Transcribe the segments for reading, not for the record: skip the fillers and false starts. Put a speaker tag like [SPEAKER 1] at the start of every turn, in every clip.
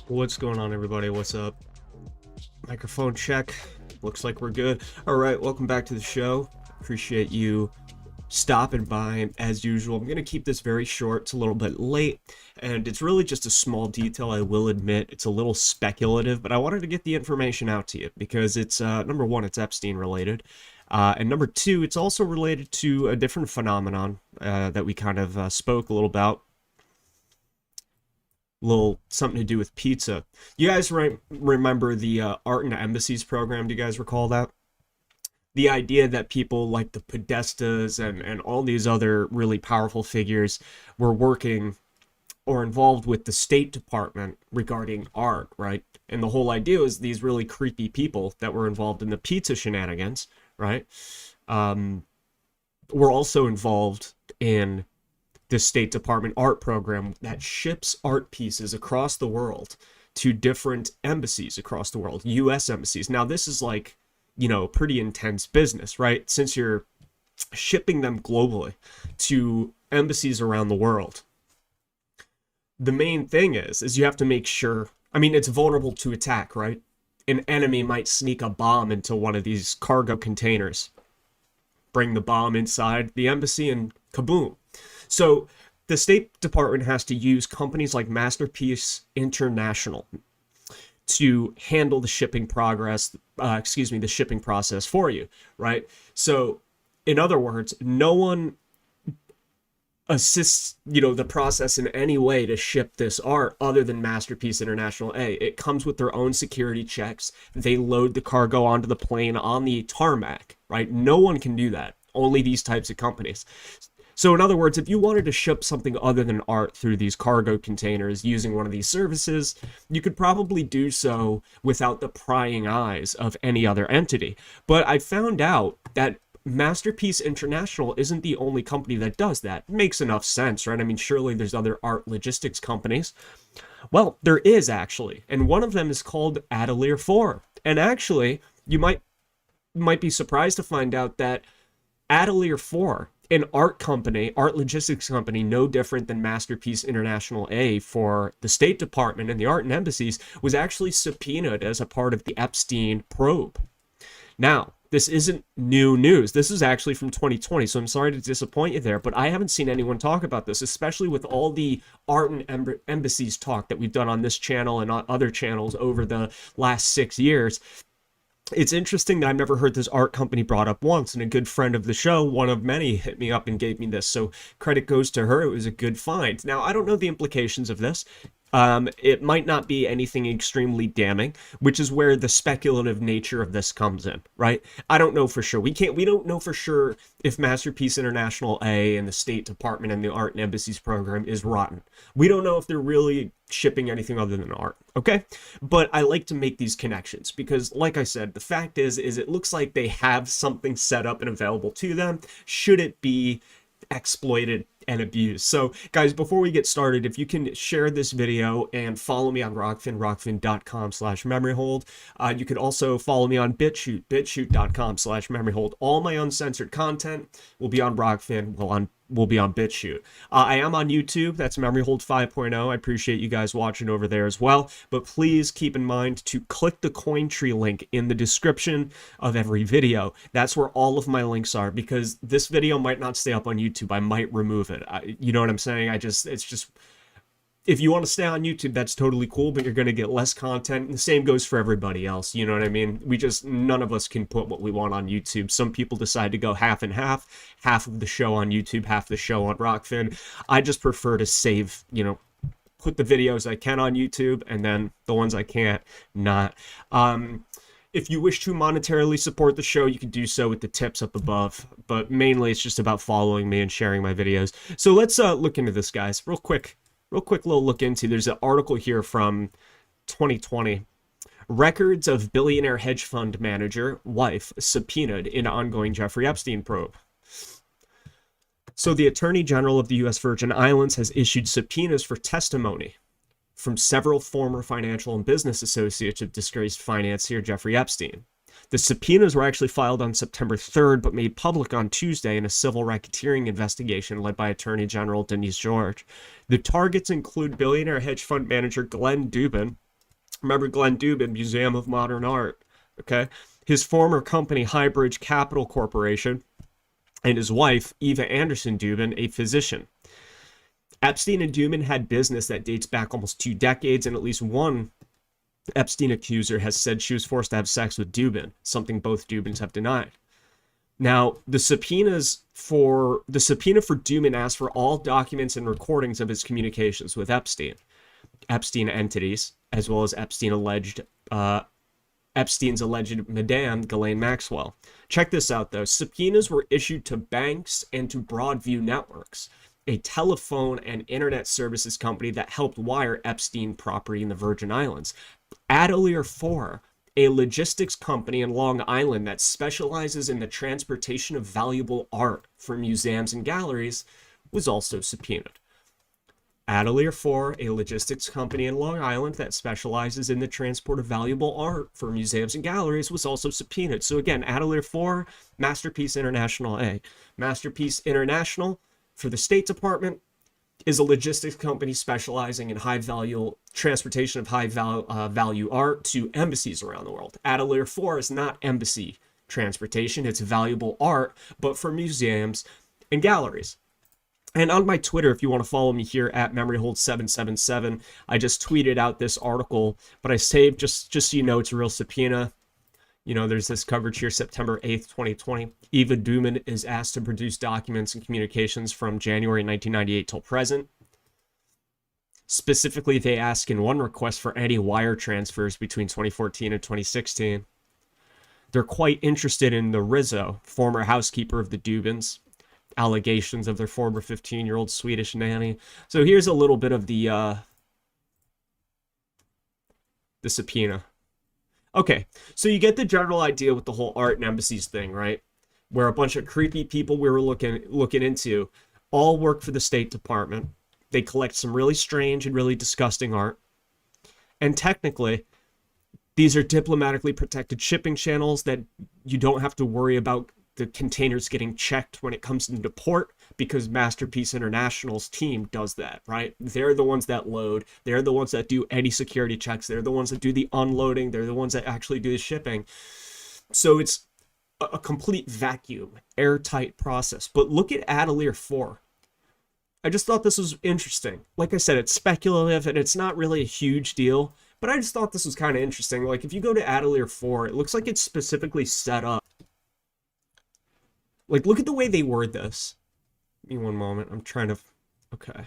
[SPEAKER 1] What's going on, everybody? What's up? Microphone check. Looks like we're good. All right, welcome back to the show. Appreciate you stopping by as usual. I'm going to keep this very short. It's a little bit late, and it's really just a small detail, I will admit. It's a little speculative, but I wanted to get the information out to you because it's, number one, it's Epstein related. And number two, it's also related to a different phenomenon that we kind of spoke a little about. Little something to do with pizza. You guys remember the Art and Embassies program? Do you guys recall that? The idea that people like the Podestas and all these other really powerful figures were working or involved with the State Department regarding art, right? And the whole idea was these really creepy people that were involved in the pizza shenanigans, right? Were also involved in the State Department art program that ships art pieces across the world to different embassies across the world, U.S. embassies. Now, this is like, you know, pretty intense business, right? Since you're shipping them globally to embassies around the world. The main thing is you have to make sure, I mean, it's vulnerable to attack, right? An enemy might sneak a bomb into one of these cargo containers, bring the bomb inside the embassy, and kaboom. So the State Department has to use companies like Masterpiece International to handle the shipping the shipping process for you, right? So in other words, no one assists, the process in any way to ship this art other than Masterpiece International. It comes with their own security checks. They load the cargo onto the plane on the tarmac, right? No one can do that. Only these types of companies. So in other words, if you wanted to ship something other than art through these cargo containers using one of these services, you could probably do so without the prying eyes of any other entity. But I found out that Masterpiece International isn't the only company that does that. It makes enough sense, right? I mean, surely there's other art logistics companies. Well, there is actually, and one of them is called Atelier 4. And actually, you might be surprised to find out that Atelier 4, an art logistics company, no different than Masterpiece International A for the State Department and the art and embassies, was actually subpoenaed as a part of the Epstein probe. Now, this isn't new news. This is actually from 2020, so I'm sorry to disappoint you there, but I haven't seen anyone talk about this, especially with all the art and embassies talk that we've done on this channel and on other channels over the last 6 years. It's interesting that I've never heard this art company brought up once, and a good friend of the show, one of many, hit me up and gave me this, so credit goes to her. It was a good find. Now, I don't know the implications of this. It might not be anything extremely damning, which is where the speculative nature of this comes in, right? I don't know for sure. We don't know for sure if Masterpiece International A and the State Department and the Art and Embassies program is rotten. We don't know if they're really shipping anything other than art, okay? But I like to make these connections because, like I said, the fact is it looks like they have something set up and available to them. Should it be exploited and abused? So guys, before we get started, if you can share this video and follow me on Rockfin, rockfin.com/memoryhold. You could also follow me on BitChute, bitchute.com/memoryhold. All my uncensored content will be on Rockfin, will be on BitChute. I am on YouTube. That's MemoryHold 5.0. I appreciate you guys watching over there as well. But please keep in mind to click the Cointree link in the description of every video. That's where all of my links are, because this video might not stay up on YouTube. I might remove it. You know what I'm saying? It's just, if you want to stay on YouTube, that's totally cool, but you're going to get less content. And the same goes for everybody else. You know what I mean? None of us can put what we want on YouTube. Some people decide to go half and half of the show on YouTube, half the show on Rockfin. I just prefer to save, put the videos I can on YouTube, and then the ones I can't, not. If you wish to monetarily support the show, you can do so with the tips up above, but mainly it's just about following me and sharing my videos. So let's look into this, guys, real quick little look into. There's an article here from 2020. Records of billionaire hedge fund manager wife subpoenaed in ongoing Jeffrey Epstein probe. So the Attorney General of the U.S. Virgin Islands has issued subpoenas for testimony from several former financial and business associates of disgraced financier Jeffrey Epstein. The subpoenas were actually filed on September 3rd, but made public on Tuesday in a civil racketeering investigation led by Attorney General Denise George. The targets include billionaire hedge fund manager Glen Dubin, Remember Glen Dubin, Museum of Modern Art, okay? His former company, Highbridge Capital Corporation, and his wife, Eva Anderson Dubin, a physician. Epstein and Dubin had business that dates back almost 2 decades, and at least one Epstein accuser has said she was forced to have sex with Dubin, something both Dubins have denied. Now, the subpoena for Dubin asked for all documents and recordings of his communications with Epstein entities, as well as Epstein's alleged Madame Ghislaine Maxwell. Check this out, though. Subpoenas were issued to banks and to Broadview Networks, a telephone and internet services company that helped wire Epstein property in the Virgin Islands. Atelier 4, a logistics company in Long Island that specializes in the transportation of valuable art for museums and galleries, was also subpoenaed. Atelier 4, a logistics company in Long Island that specializes in the transport of valuable art for museums and galleries, was also subpoenaed. So again, Atelier 4, Masterpiece International A. Masterpiece International, for the State Department, is a logistics company specializing in high-value transportation of high-value art to embassies around the world. Atelier 4 is not embassy transportation. It's valuable art, but for museums and galleries. And on my Twitter, if you want to follow me here at MemoryHold777, I just tweeted out this article, but I saved, just so you know, it's a real subpoena. You know, there's this coverage here, September 8th, 2020. Eva Dubin is asked to produce documents and communications from January 1998 till present. Specifically, they ask in one request for any wire transfers between 2014 and 2016. They're quite interested in the Rizzo, former housekeeper of the Dubins, allegations of their former 15-year-old Swedish nanny. So here's a little bit of the subpoena. Okay, so you get the general idea with the whole art and embassies thing, right? Where a bunch of creepy people we were looking into all work for the State Department. They collect some really strange and really disgusting art. And technically, these are diplomatically protected shipping channels that you don't have to worry about the containers getting checked when it comes into port, because Masterpiece International's team does that, right? They're the ones that load. They're the ones that do any security checks. They're the ones that do the unloading. They're the ones that actually do the shipping. So it's a complete vacuum, airtight process. But look at Atelier 4. I just thought this was interesting. Like I said, it's speculative and it's not really a huge deal, but I just thought this was kind of interesting. Like if you go to Atelier 4, it looks like it's specifically set up. Like, look at the way they word this. Give me one moment. I'm trying to... Okay.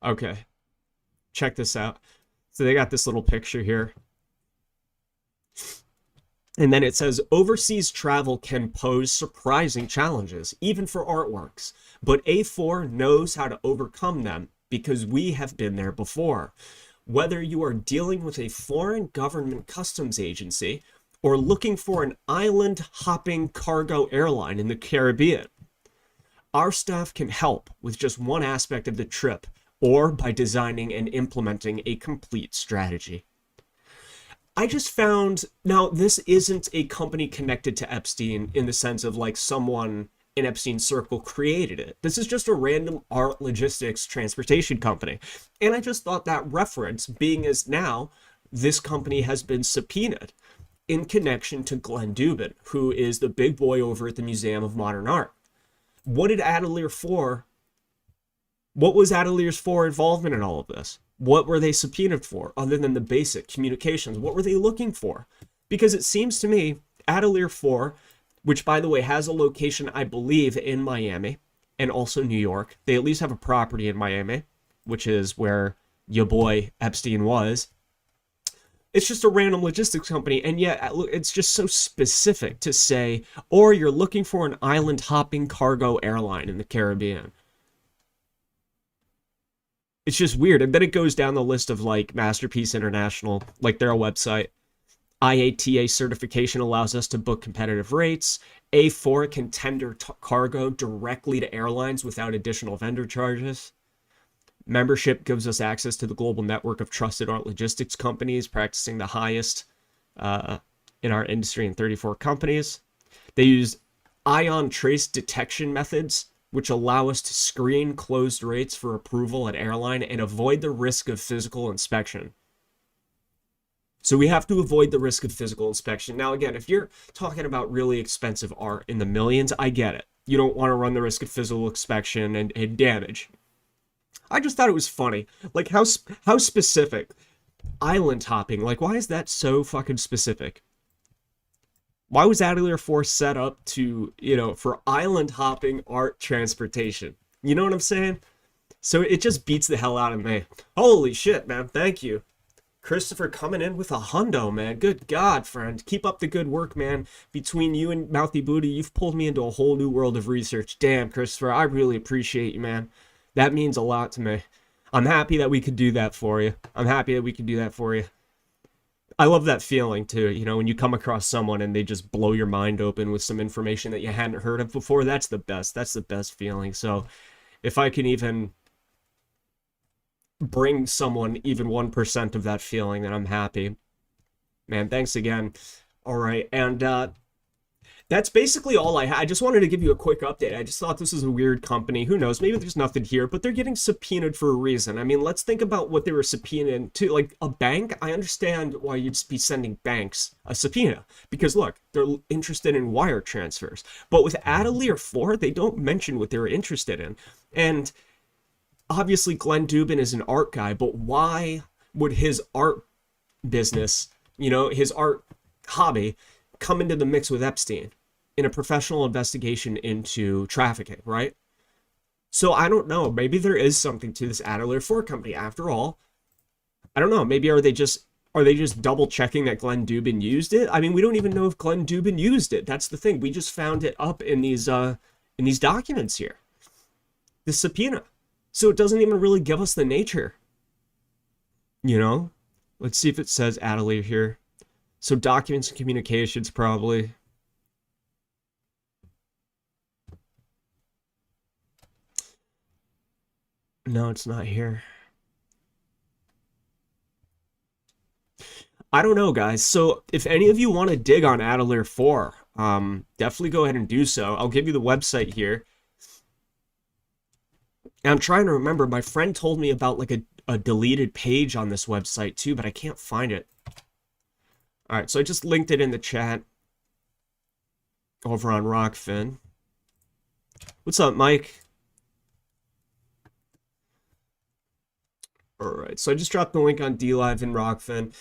[SPEAKER 1] Okay. Check this out. So they got this little picture here. And then it says, overseas travel can pose surprising challenges, even for artworks. But A4 knows how to overcome them, because we have been there before. Whether you are dealing with a foreign government customs agency or looking for an island-hopping cargo airline in the Caribbean, our staff can help with just one aspect of the trip or by designing and implementing a complete strategy. I just found, now this isn't a company connected to Epstein in the sense of like someone in Epstein's circle created it. This is just a random art logistics transportation company. And I just thought that reference, being as now this company has been subpoenaed in connection to Glen Dubin, who is the big boy over at the Museum of Modern Art. What did Atelier 4, what was Atelier's 4 involvement in all of this? What were they subpoenaed for, other than the basic communications? What were they looking for? Because it seems to me, Atelier 4, which, by the way, has a location, I believe, in Miami and also New York. They at least have a property in Miami, which is where your boy Epstein was. It's just a random logistics company, and yet it's just so specific to say, or you're looking for an island-hopping cargo airline in the Caribbean. It's just weird. And then it goes down the list of, like, Masterpiece International, like their website. IATA certification allows us to book competitive rates. A4 can tender cargo directly to airlines without additional vendor charges. Membership gives us access to the global network of trusted art logistics companies practicing the highest in our industry in 34 companies. They use ion trace detection methods, which allow us to screen closed rates for approval at airline and avoid the risk of physical inspection. So we have to avoid the risk of physical inspection. Now, again, if you're talking about really expensive art in the millions, I get it. You don't want to run the risk of physical inspection and damage. I just thought it was funny. Like, how specific? Island hopping. Like, why is that so fucking specific? Why was Atelier 4 set up to, for island hopping art transportation? You know what I'm saying? So it just beats the hell out of me. Holy shit, man. Thank you. Christopher coming in with a hundo, man. Good God, friend. Keep up the good work, man. Between you and Mouthy Booty, you've pulled me into a whole new world of research. Damn, Christopher, I really appreciate you, man. That means a lot to me. I'm happy that we could do that for you. I'm happy that we could do that for you. I love that feeling, too. When you come across someone and they just blow your mind open with some information that you hadn't heard of before, that's the best. That's the best feeling. So if I can even bring someone even 1% of that feeling, then I'm happy. Man, thanks again. All right, and that's basically all I had. I just wanted to give you a quick update. I just thought this was a weird company. Who knows? Maybe there's nothing here, but they're getting subpoenaed for a reason. I mean, let's think about what they were subpoenaed to. Like a bank, I understand why you'd be sending banks a subpoena. Because look, they're interested in wire transfers. But with Atelier 4, they don't mention what they were interested in. And obviously, Glen Dubin is an art guy, but why would his art business, his art hobby, come into the mix with Epstein in a professional investigation into trafficking, right? So I don't know. Maybe there is something to this Atelier 4 company. After all, I don't know. Maybe are they just double checking that Glen Dubin used it? I mean, we don't even know if Glen Dubin used it. That's the thing. We just found it up in these documents here. The subpoena. So it doesn't even really give us the nature. Let's see if it says Atelier here. So documents and communications, probably. No, it's not here. I don't know, guys. So if any of you want to dig on Atelier 4, definitely go ahead and do so. I'll give you the website here. And I'm trying to remember. My friend told me about like a deleted page on this website too, but I can't find it. All right, so I just linked it in the chat over on Rockfin. What's up, Mike? All right, so I just dropped the link on DLive and Rockfin.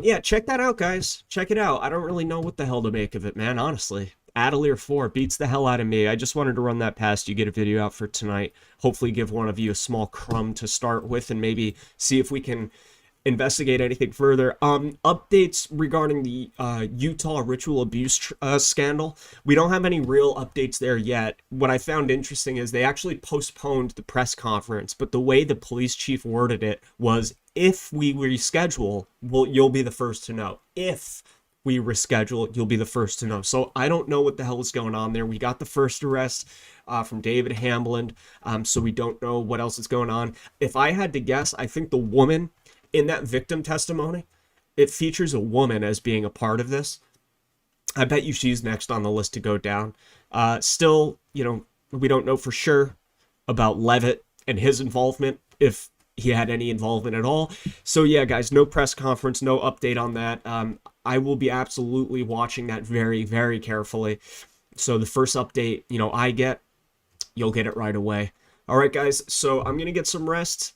[SPEAKER 1] Yeah, check that out, guys. Check it out. I don't really know what the hell to make of it, man, honestly. Atelier 4 beats the hell out of me. I just wanted to run that past you, get a video out for tonight. Hopefully give one of you a small crumb to start with and maybe see if we can investigate anything further. Updates regarding the Utah ritual abuse scandal. We don't have any real updates there yet. What I found interesting is they actually postponed the press conference, but the way the police chief worded it was, if we reschedule, you'll be the first to know. If we reschedule, you'll be the first to know. So I don't know what the hell is going on there. We got the first arrest from David Hamblin, so we don't know what else is going on. If I had to guess, I think the woman in that victim testimony, it features a woman as being a part of this. I bet you she's next on the list to go down. Still, we don't know for sure about Levitt and his involvement, if he had any involvement at all. So yeah, guys, no press conference, no update on that. I will be absolutely watching that very, very carefully. So the first update, I get, you'll get it right away. All right, guys, so I'm going to get some rest.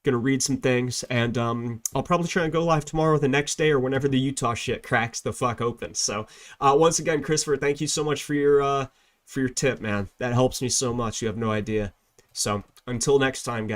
[SPEAKER 1] Gonna read some things, and I'll probably try and go live tomorrow, the next day, or whenever the Utah shit cracks the fuck open. So once again, Christopher, thank you so much for your tip, man. That helps me so much. You have no idea. So until next time, guys.